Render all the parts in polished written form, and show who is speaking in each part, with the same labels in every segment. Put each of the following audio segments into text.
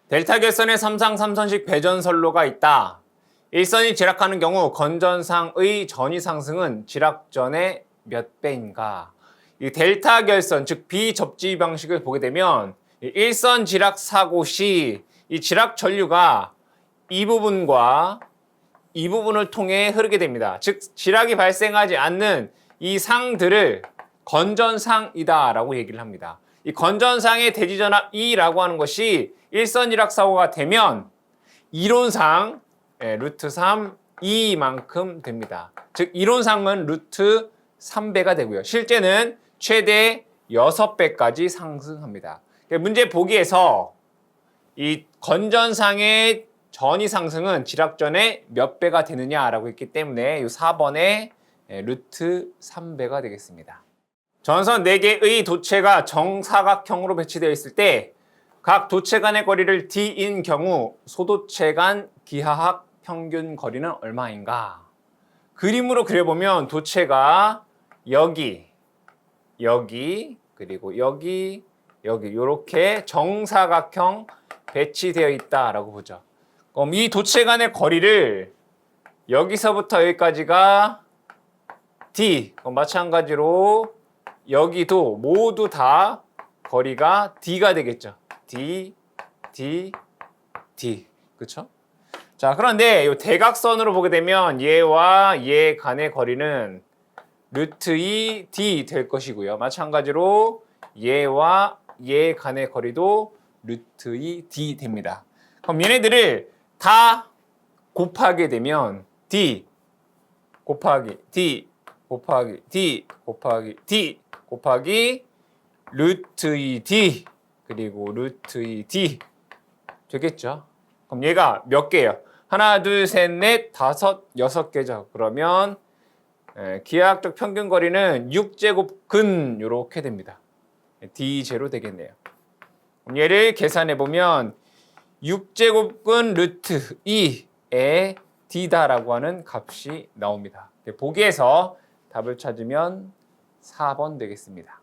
Speaker 1: 델타 결선에 삼상삼선식 배전선로가 있다. 일선이 지락하는 경우 건전상의 전위 상승은 지락전의 몇 배인가? 이 델타 결선, 즉 비접지 방식을 보게 되면 일선 지락 사고 시 이 지락 전류가 이 부분과 이 부분을 통해 흐르게 됩니다. 즉 지락이 발생하지 않는 이 상들을 건전상이다라고 얘기를 합니다. 이 건전상의 대지전압 E라고 하는 것이 일선 지락 사고가 되면 이론상 루트 3 E만큼 됩니다. 즉 이론상은 루트 3배가 되고요. 실제는 최대 6배까지 상승합니다. 문제 보기에서 이 건전상의 전위 상승은 지락전에 몇 배가 되느냐라고 했기 때문에 이 4번에 루트 3배가 되겠습니다. 전선 4개의 도체가 정사각형으로 배치되어 있을 때 각 도체 간의 거리를 d인 경우 소도체 간 기하학 평균 거리는 얼마인가? 그림으로 그려보면 도체가 여기, 그리고 여기 이렇게 정사각형 배치되어 있다라고 보죠. 그럼 이 도체 간의 거리를 여기서부터 여기까지가 D, 마찬가지로 여기도 모두 다 거리가 D가 되겠죠. D. 그렇죠? 자, 그런데 이 대각선으로 보게 되면 얘와 얘 간의 거리는 루트 2 D 될 것이고요. 마찬가지로 얘와 얘 간의 거리도 루트 2 D 됩니다. 그럼 얘네들을 다 곱하게 되면 D 곱하기 D 곱하기 D 곱하기 D 곱하기 루트 2D 그리고 루트 2D 되겠죠? 그럼 얘가 몇 개예요? 하나, 둘, 셋, 넷, 다섯, 6개죠. 그러면 기하학적 평균 거리는 6제곱근 이렇게 됩니다. D0 되겠네요. 그럼 얘를 계산해 보면 6제곱근 루트 2에 D다라고 하는 값이 나옵니다. 보기에서 답을 찾으면 4번 되겠습니다.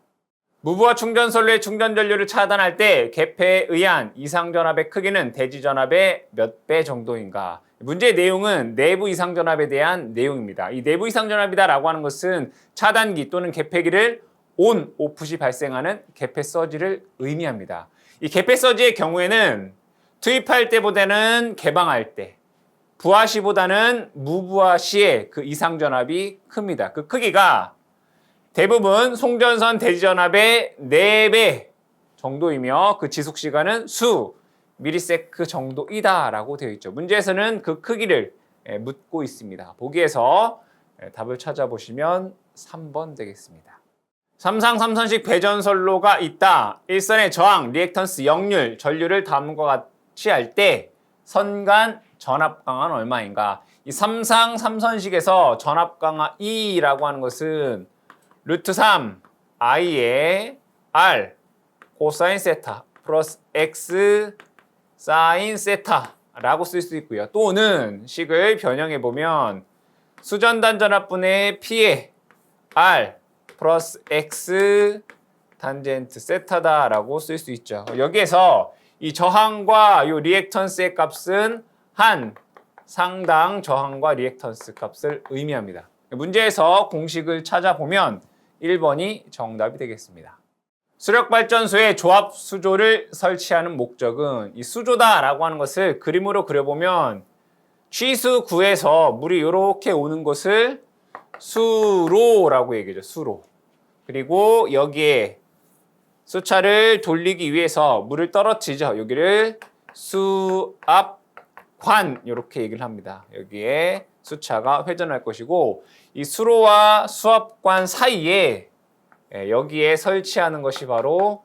Speaker 1: 무부하 충전선로의 충전 전류를 차단할 때 개폐에 의한 이상전압의 크기는 대지전압의 몇 배 정도인가? 문제의 내용은 내부 이상전압에 대한 내용입니다. 이 내부 이상전압이다라고 하는 것은 차단기 또는 개폐기를 온, 오프 시 발생하는 개폐 서지를 의미합니다. 이 개폐 서지의 경우에는 투입할 때보다는 개방할 때, 부하 시보다는 무부하 시에 그 이상전압이 큽니다. 그 크기가 대부분 송전선 대지전압의 4배 정도이며 그 지속시간은 수 미리세크 정도이다라고 되어 있죠. 문제에서는 그 크기를 묻고 있습니다. 보기에서 답을 찾아보시면 3번 되겠습니다. 삼상삼선식 배전선로가 있다. 일선의 저항, 리액턴스, 역률, 전류를 다음과 같이 할 때 선간 전압강하는 얼마인가? 이 삼상삼선식에서 전압강하 E라고 하는 것은 루트 3 I에 R 코사인 세타 플러스 X 사인 세타라고 쓸 수 있고요. 또는 식을 변형해 보면 수전단 전압분의 P에 R 플러스 X 탄젠트 세타다라고 쓸 수 있죠. 여기에서 이 저항과 이 리액턴스의 값은 한 상당 저항과 리액턴스 값을 의미합니다. 문제에서 공식을 찾아보면 1번이 정답이 되겠습니다. 수력발전소에 조합 수조를 설치하는 목적은 이 수조다라고 하는 것을 그림으로 그려보면 취수 구에서 물이 이렇게 오는 것을 수로라고 얘기하죠. 수로. 그리고 여기에 수차를 돌리기 위해서 물을 떨어뜨리죠. 여기를 수압관 이렇게 얘기를 합니다. 여기에 수차가 회전할 것이고 이 수로와 수압관 사이에 여기에 설치하는 것이 바로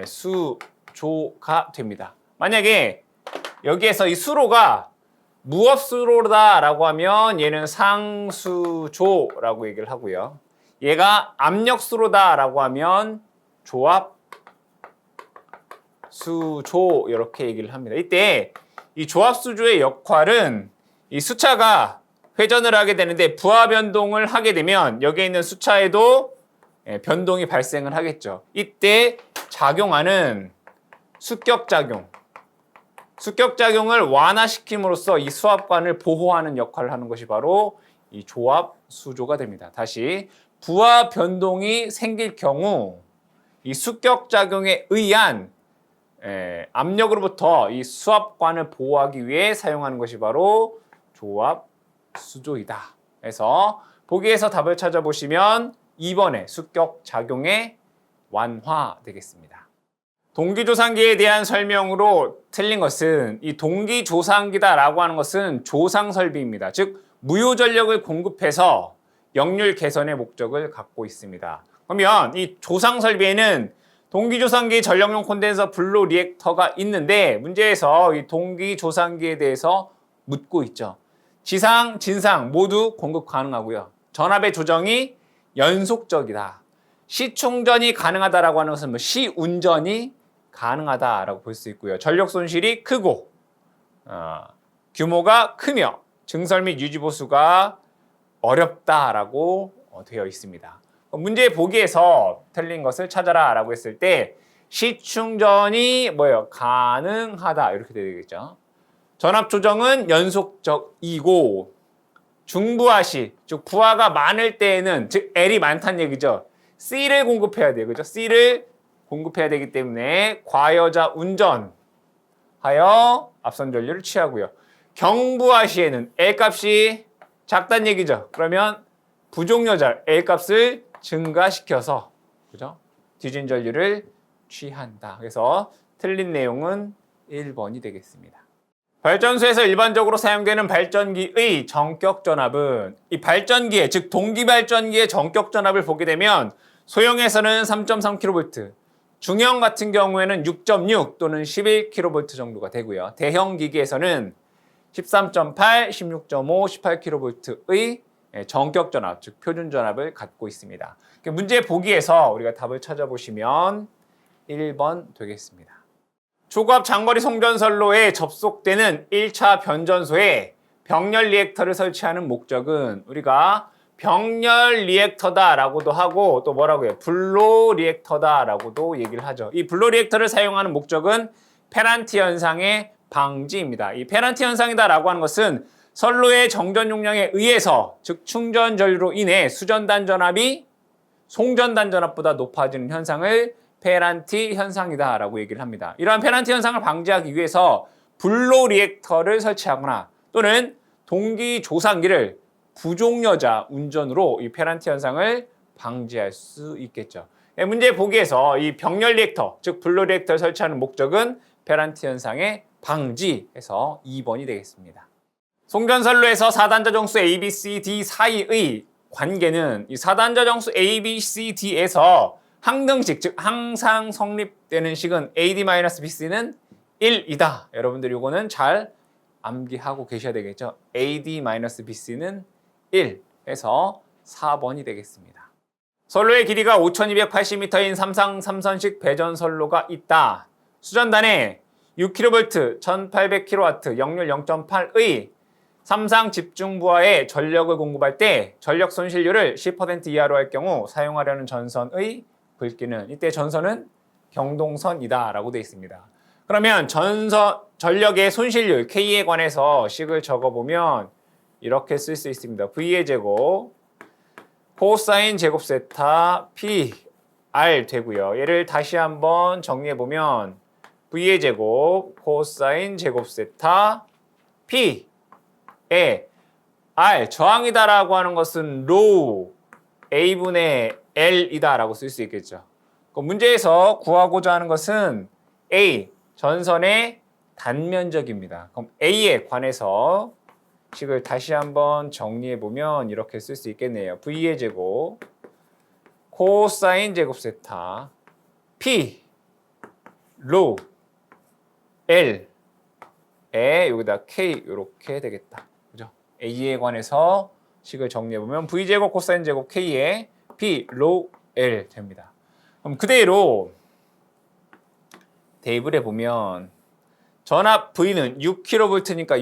Speaker 1: 수조가 됩니다. 만약에 여기에서 이 수로가 무압수로다라고 하면 얘는 상수조라고 얘기를 하고요. 얘가 압력수로다라고 하면 조합수조 이렇게 얘기를 합니다. 이때 이 조합수조의 역할은 이 수차가 회전을 하게 되는데 부하 변동을 하게 되면 여기에 있는 수차에도 변동이 발생을 하겠죠. 이때 작용하는 수격작용, 습격작용을 완화시킴으로써 이 수압관을 보호하는 역할을 하는 것이 바로 이 조합 수조가 됩니다. 다시 부하 변동이 생길 경우 이 습격작용에 의한 압력으로부터 이 수압관을 보호하기 위해 사용하는 것이 바로 조합 수조이다. 그래서 보기에서 답을 찾아보시면 2번의 습격작용의 완화 되겠습니다. 동기조상기에 대한 설명으로 틀린 것은 이 동기조상기다라고 하는 것은 조상설비입니다. 즉 무효전력을 공급해서 역률 개선의 목적을 갖고 있습니다. 그러면 이 조상설비에는 동기조상기 전력용 콘덴서 블로 리액터가 있는데 문제에서 이 동기조상기에 대해서 묻고 있죠. 지상, 진상 모두 공급 가능하고요. 전압의 조정이 연속적이다. 시충전이 가능하다라고 하는 것은 시운전이 가능하다라고 볼 수 있고요. 전력 손실이 크고 규모가 크며 증설 및 유지 보수가 어렵다라고 되어 있습니다. 문제 보기에서 틀린 것을 찾아라라고 했을 때 시충전이 가능하다 이렇게 되겠죠. 전압 조정은 연속적이고 중부하시, 즉 부하가 많을 때에는 즉 L이 많다는 얘기죠. C를 공급해야 돼요. 그죠? C를 공급해야 되기 때문에 과여자 운전하여 앞선 전류를 취하고요. 경부하시에는 L 값이 작다는 얘기죠. 그러면 부종여자 L 값을 증가시켜서 그죠? 뒤진 전류를 취한다. 그래서 틀린 내용은 1번이 되겠습니다. 발전소에서 일반적으로 사용되는 발전기의 전격 전압은 이 발전기의 즉 동기 발전기의 전격 전압을 보게 되면 소형에서는 3.3kV, 중형 같은 경우에는 6.6 또는 11kV 정도가 되고요. 대형 기기에서는 13.8, 16.5, 18kV의 전격 전압, 즉 표준 전압을 갖고 있습니다. 문제 보기에서 우리가 답을 찾아보시면 1번 되겠습니다. 초고압 장거리 송전선로에 접속되는 1차 변전소에 병렬 리액터를 설치하는 목적은 우리가 병렬 리액터다라고도 하고 또 뭐라고요? 블로 리액터다라고도 얘기를 하죠. 이 블로 리액터를 사용하는 목적은 페란티 현상의 방지입니다. 이 페란티 현상이다라고 하는 것은 선로의 정전 용량에 의해서 즉 충전 전류로 인해 수전단 전압이 송전단 전압보다 높아지는 현상을 페란티 현상이다라고 얘기를 합니다. 이러한 페란티 현상을 방지하기 위해서 블로 리액터를 설치하거나 또는 동기 조상기를 부종여자 운전으로 이 페란티 현상을 방지할 수 있겠죠. 문제 보기에서 이 병렬 리액터, 즉 블로 리액터를 설치하는 목적은 페란티 현상의 방지해서 2번이 되겠습니다. 송전선로에서 4단자 정수 A, B, C, D 사이의 관계는 이 4단자 정수 A, B, C, D에서 항등식, 즉 항상 성립되는 식은 AD-BC는 1이다. 여러분들 이거는 잘 암기하고 계셔야 되겠죠. AD-BC는 1 해서 4번이 되겠습니다. 선로의 길이가 5280m인 삼상 3선식 배전 선로가 있다. 수전단에 6kV, 1800kW, 역률 0.8의 삼상 집중부하에 전력을 공급할 때 전력 손실률을 10% 이하로 할 경우 사용하려는 전선의 굵기는 이때 전선은 경동선이다 라고 되어 있습니다. 그러면 전력의 손실률 K에 관해서 식을 적어보면 이렇게 쓸 수 있습니다. V의 제곱 코사인 제곱 세타 P R 되고요. 얘를 다시 한번 정리해보면 V의 제곱 코사인 제곱 세타 P 에 R 저항이다라고 하는 것은 로 A분의 L이다라고 쓸 수 있겠죠. 문제에서 구하고자 하는 것은 A 전선의 단면적입니다. 그럼 A에 관해서 식을 다시 한번 정리해 보면 이렇게 쓸 수 있겠네요. V의 제곱 코사인 제곱 세타 P 로 L 에 여기다 K 이렇게 되겠다. 그죠? A에 관해서 식을 정리해 보면 V 제곱 코사인 제곱 K에 P 로 L 됩니다. 그럼 그대로 대입을 해 보면 전압 V는 6kV니까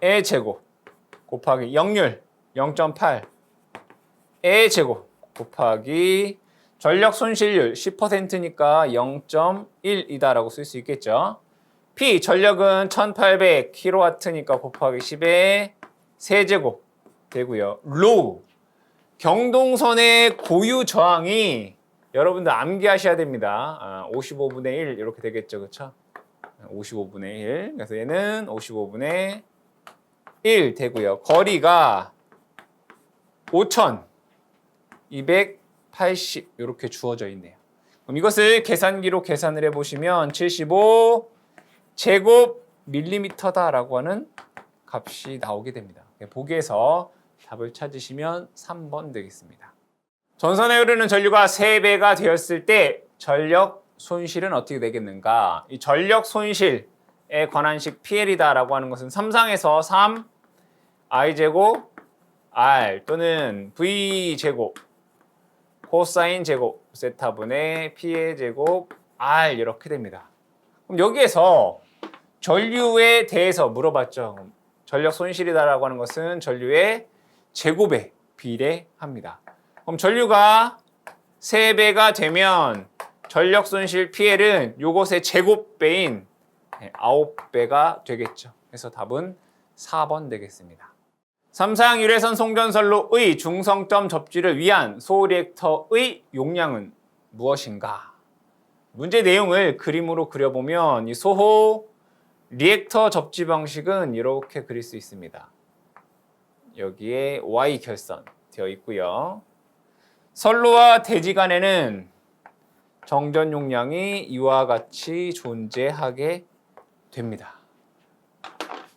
Speaker 1: 6000의 제곱 곱하기 역률 0.8의 제곱 곱하기 전력 손실률 10%니까 0.1이다라고 쓸 수 있겠죠. P 전력은 1800kW니까 곱하기 10의 세제곱 되고요. 로우 경동선의 고유 저항이 여러분들 암기하셔야 됩니다. 55분의 1 이렇게 되겠죠. 그렇죠? 55분의 1. 그래서 얘는 55분의 1 되고요. 거리가 5280 이렇게 주어져 있네요. 그럼 이것을 계산기로 계산을 해보시면 75 제곱 밀리미터다라고 하는 값이 나오게 됩니다. 보기에서 답을 찾으시면 3번 되겠습니다. 전선에 흐르는 전류가 3배가 되었을 때 전력 손실은 어떻게 되겠는가? 이 전력 손실에 관한 식 PL이다라고 하는 것은 3상에서 3 I제곱 R 또는 V제곱 코사인 제곱 세타분의 P의 제곱 R 이렇게 됩니다. 그럼 여기에서 전류에 대해서 물어봤죠. 전력 손실이다라고 하는 것은 전류의 제곱에 비례합니다. 그럼 전류가 3배가 되면 전력 손실 PL은 요것의 제곱배인 9배가 되겠죠. 그래서 답은 4번 되겠습니다. 3상 유래선 송전선로의 중성점 접지를 위한 소리액터의 용량은 무엇인가? 문제 내용을 그림으로 그려보면 이 소호 리액터 접지 방식은 이렇게 그릴 수 있습니다. 여기에 Y 결선 되어 있고요. 선로와 대지 간에는 정전 용량이 이와 같이 존재하게 됩니다.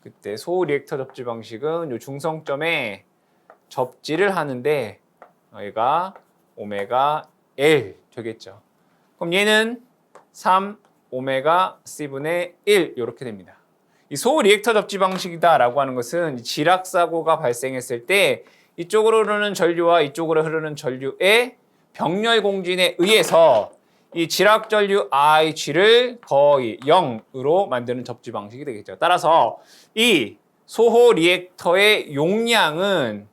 Speaker 1: 그때 소호 리액터 접지 방식은 이 중성점에 접지를 하는데 얘가 오메가 L 되겠죠. 그럼 얘는 3 오메가 C분의 1 이렇게 됩니다. 이 소호 리액터 접지 방식이다라고 하는 것은 지락 사고가 발생했을 때 이쪽으로 흐르는 전류와 이쪽으로 흐르는 전류의 병렬 공진에 의해서 이 지락 전류 IG를 거의 0으로 만드는 접지 방식이 되겠죠. 따라서 이 소호 리액터의 용량은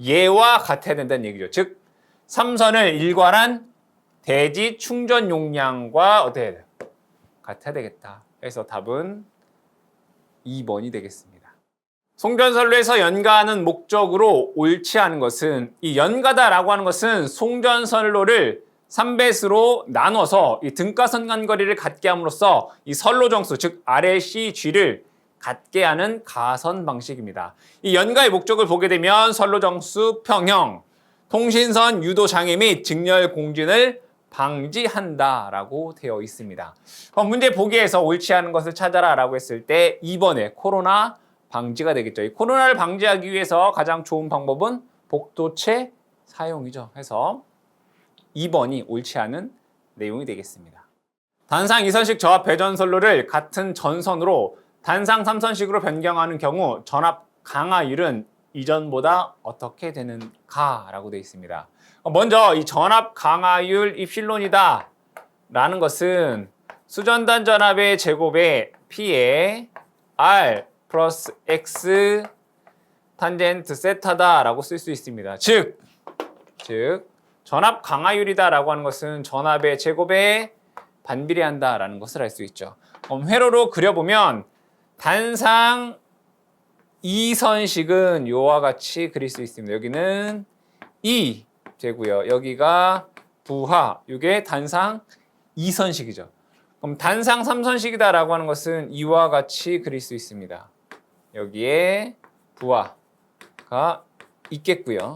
Speaker 1: 얘와 같아야 된다는 얘기죠. 즉 3선을 일괄한 대지 충전 용량과 어떻게 해야 돼요? 같아야 되겠다. 그래서 답은 2번이 되겠습니다. 송전선로에서 연가하는 목적으로 옳지 않은 것은 이 연가다라고 하는 것은 송전선로를 3배수로 나눠서 이 등가선 간 거리를 갖게 함으로써 이 선로 정수 즉 RLCG를 갖게 하는 가선 방식입니다. 이 연가의 목적을 보게 되면 선로 정수 평형, 통신선 유도 장애 및 직렬 공진을 방지한다라고 되어 있습니다. 그럼 문제 보기에서 옳지 않은 것을 찾아라라고 했을 때 2번에 코로나 방지가 되겠죠. 이 코로나를 방지하기 위해서 가장 좋은 방법은 복도체 사용이죠. 해서 2번이 옳지 않은 내용이 되겠습니다. 단상 2선식 저압 배전선로를 같은 전선으로 단상 3선식으로 변경하는 경우 전압 강화율은 이전보다 어떻게 되는가? 라고 되어 있습니다. 먼저 이 전압 강화율 입실론이다 라는 것은 수전단 전압의 제곱에 P에 R 플러스 X 탄젠트 세타다 라고 쓸 수 있습니다. 즉 전압 강화율이다 라고 하는 것은 전압의 제곱에 반비례한다 라는 것을 알 수 있죠. 그럼 회로로 그려보면 단상 2선식은 요와 같이 그릴 수 있습니다. 여기는 E 되고요. 여기가 부하, 이게 단상 2선식이죠. 그럼 단상 3선식이다 라고 하는 것은 이와 같이 그릴 수 있습니다. 여기에 부하가 있겠고요.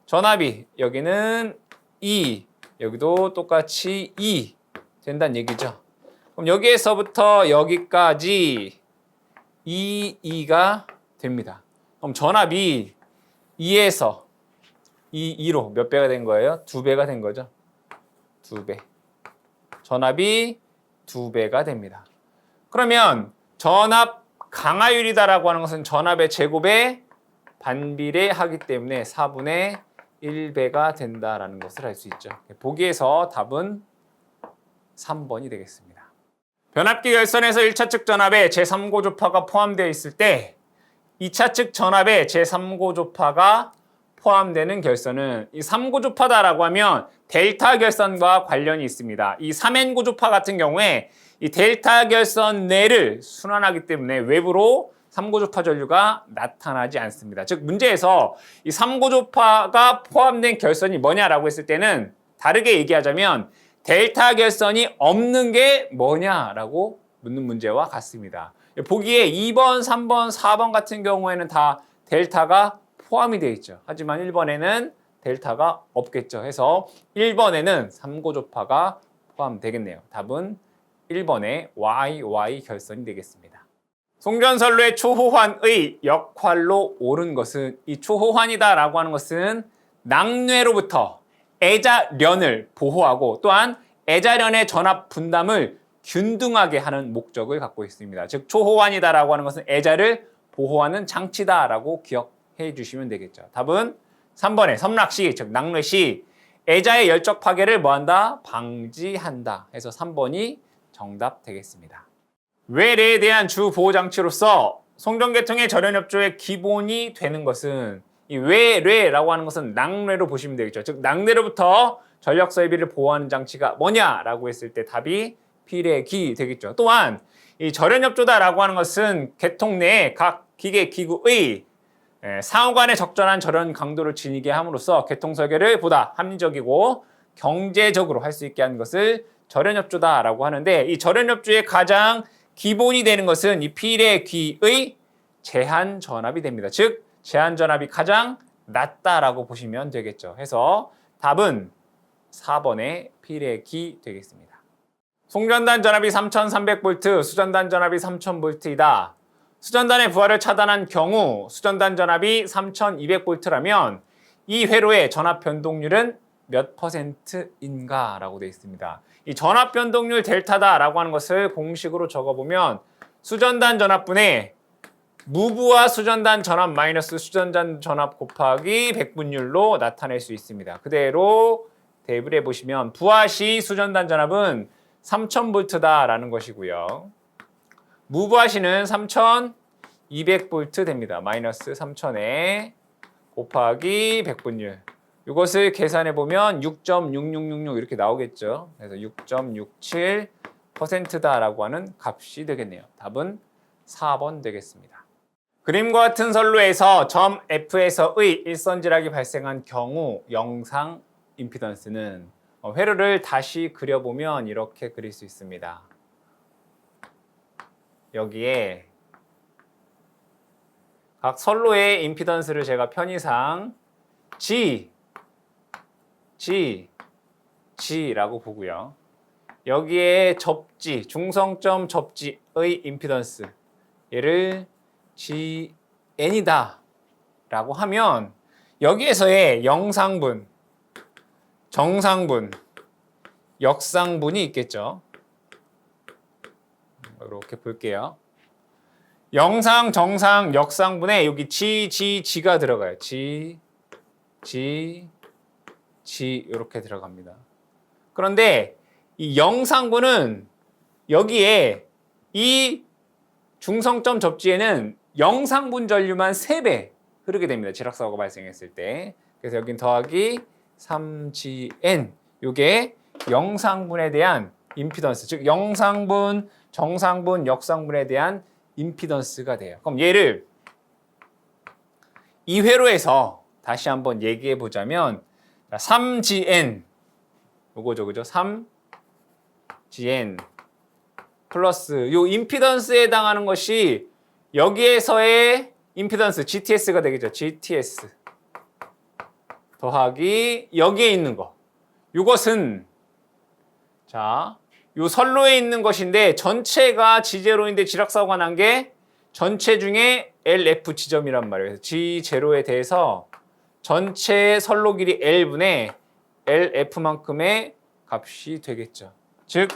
Speaker 1: 전압이 여기는 E, 여기도 똑같이 E 된다는 얘기죠. 그럼 여기에서부터 여기까지 EE가 됩니다. 그럼 전압이 2에서 2로 몇 배가 된 거예요? 2배가 된 거죠. 2배. 전압이 2배가 됩니다. 그러면 전압 강화율이다라고 하는 것은 전압의 제곱에 반비례하기 때문에 4분의 1배가 된다라는 것을 알 수 있죠. 보기에서 답은 3번이 되겠습니다. 변압기 결선에서 1차 측 전압에 제3고조파가 포함되어 있을 때 2차 측 전압에 제3고조파가 포함되는 결선은 이 3고주파다라고 하면 델타 결선과 관련이 있습니다. 이 3N고주파 같은 경우에 이 델타 결선 내를 순환하기 때문에 외부로 3고주파 전류가 나타나지 않습니다. 즉 문제에서 이 3고주파가 포함된 결선이 뭐냐라고 했을 때는 다르게 얘기하자면 델타 결선이 없는 게 뭐냐라고 묻는 문제와 같습니다. 보기에 2번, 3번, 4번 같은 경우에는 다 델타가 포함이 되어 있죠. 하지만 1번에는 델타가 없겠죠. 해서 1번에는 3고주파가 포함되겠네요. 답은 1번의 YY 결선이 되겠습니다. 송전선로의 초호환의 역할로 옳은 것은 이 초호환이다라고 하는 것은 낙뢰로부터 애자련을 보호하고 또한 애자련의 전압 분담을 균등하게 하는 목적을 갖고 있습니다. 즉 초호환이다라고 하는 것은 애자를 보호하는 장치다라고 기억해 주시면 되겠죠. 답은 3번의 섬락시 즉 낙뢰시 애자의 열적 파괴를 뭐한다? 방지한다. 해서 3번이 정답 되겠습니다. 외래에 대한 주 보호 장치로서 송전계통의 절연협조의 기본이 되는 것은 이 외래라고 하는 것은 낙뢰로 보시면 되겠죠. 즉 낙뢰로부터 전력 설비를 보호하는 장치가 뭐냐라고 했을 때 답이 필해기 되겠죠. 또한 이 절연협조다라고 하는 것은 계통 내에 각 기계 기구의 상호 간의 적절한 절연 강도를 지니게 함으로써 계통 설계를 보다 합리적이고 경제적으로 할 수 있게 하는 것을 절연협조다라고 하는데 이 절연협조의 가장 기본이 되는 것은 이 필해기의 제한 전압이 됩니다. 즉 제한 전압이 가장 낮다라고 보시면 되겠죠. 해서 답은 4번의 필해기 되겠습니다. 송전단 전압이 3300V, 수전단 전압이 3000V이다. 수전단의 부하를 차단한 경우 수전단 전압이 3200V라면 이 회로의 전압 변동률은 몇 %인가? 라고 되어 있습니다. 이 전압 변동률 델타다라고 하는 것을 공식으로 적어보면 수전단 전압분의 무부하 수전단 전압 마이너스 수전단 전압 곱하기 백분율로 나타낼 수 있습니다. 그대로 대입을 해보시면 부하시 수전단 전압은 3000V다라는 것이고요. 무부하시는 3200V 됩니다. 마이너스 3000에 곱하기 백분율. 이것을 계산해보면 6.6666 이렇게 나오겠죠. 그래서 6.67%다라고 하는 값이 되겠네요. 답은 4번 되겠습니다. 그림과 같은 선로에서 점 F에서의 일선지락이 발생한 경우 영상 임피던스는 회로를 다시 그려보면 이렇게 그릴 수 있습니다. 여기에 각 선로의 임피던스를 제가 편의상 G라고 보고요. 여기에 접지, 중성점 접지의 임피던스 얘를 GN이다 라고 하면 여기에서의 영상분, 정상분, 역상분이 있겠죠. 이렇게 볼게요. 영상, 정상, 역상분에 여기 G가 들어가요. G 이렇게 들어갑니다. 그런데 이 영상분은 여기에 이 중성점 접지에는 영상분 전류만 3배 흐르게 됩니다. 지락사고가 발생했을 때. 그래서 여긴 더하기 3GN 이게 영상분에 대한 임피던스, 즉 영상분, 정상분, 역상분에 대한 임피던스가 돼요. 그럼 얘를 이 회로에서 다시 한번 얘기해 보자면 3GN 요거죠, 그죠? 3GN 플러스 요 임피던스에 해당하는 것이 여기에서의 임피던스 GTS가 되겠죠. GTS 더하기 여기에 있는 거. 요것은 자, 요 선로에 있는 것인데 전체가 G0인데 지락사고가 난 게 전체 중에 LF 지점이란 말이에요. 그래서 G0에 대해서 전체 선로 길이 L분의 LF만큼의 값이 되겠죠. 즉,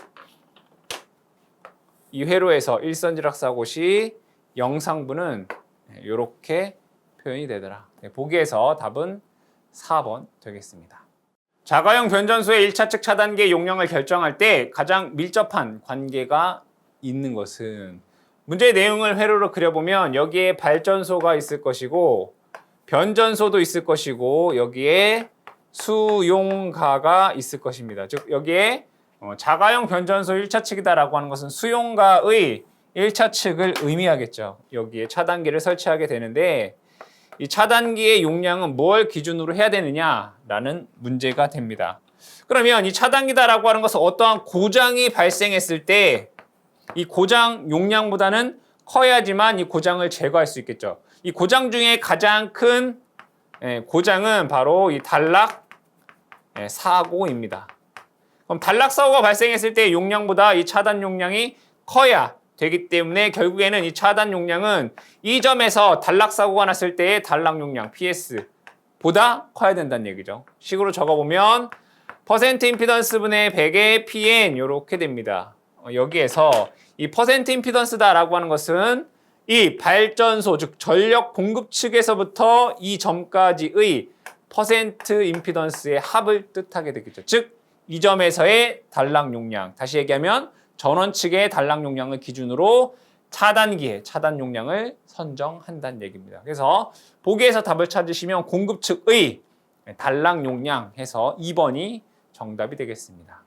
Speaker 1: 이 회로에서 일선 지락사고 시 영상분은 이렇게 표현이 되더라. 보기에서 답은 4번 되겠습니다. 자가용 변전소의 1차측 차단계 용량을 결정할 때 가장 밀접한 관계가 있는 것은 문제의 내용을 회로로 그려보면 여기에 발전소가 있을 것이고 변전소도 있을 것이고 여기에 수용가가 있을 것입니다. 즉 여기에 자가용 변전소 1차 측이다라고 하는 것은 수용가의 1차 측을 의미하겠죠. 여기에 차단기를 설치하게 되는데 이 차단기의 용량은 뭘 기준으로 해야 되느냐라는 문제가 됩니다. 그러면 이 차단기다라고 하는 것은 어떠한 고장이 발생했을 때 이 고장 용량보다는 커야지만 이 고장을 제거할 수 있겠죠. 이 고장 중에 가장 큰 고장은 바로 이 단락 사고입니다. 그럼 단락 사고가 발생했을 때 용량보다 이 차단 용량이 커야 되기 때문에 결국에는 이 차단 용량은 이 점에서 단락 사고가 났을 때의 단락 용량 PS보다 커야 된다는 얘기죠. 식으로 적어보면 퍼센트 임피던스 분의 100의 PN 이렇게 됩니다. 여기에서 이 퍼센트 임피던스다라고 하는 것은 이 발전소 즉 전력 공급 측에서부터 이 점까지의 퍼센트 임피던스의 합을 뜻하게 되겠죠. 즉 이 점에서의 단락 용량, 다시 얘기하면 전원 측의 단락 용량을 기준으로 차단기의 차단 용량을 선정한다는 얘기입니다. 그래서 보기에서 답을 찾으시면 공급 측의 단락 용량 해서 2번이 정답이 되겠습니다.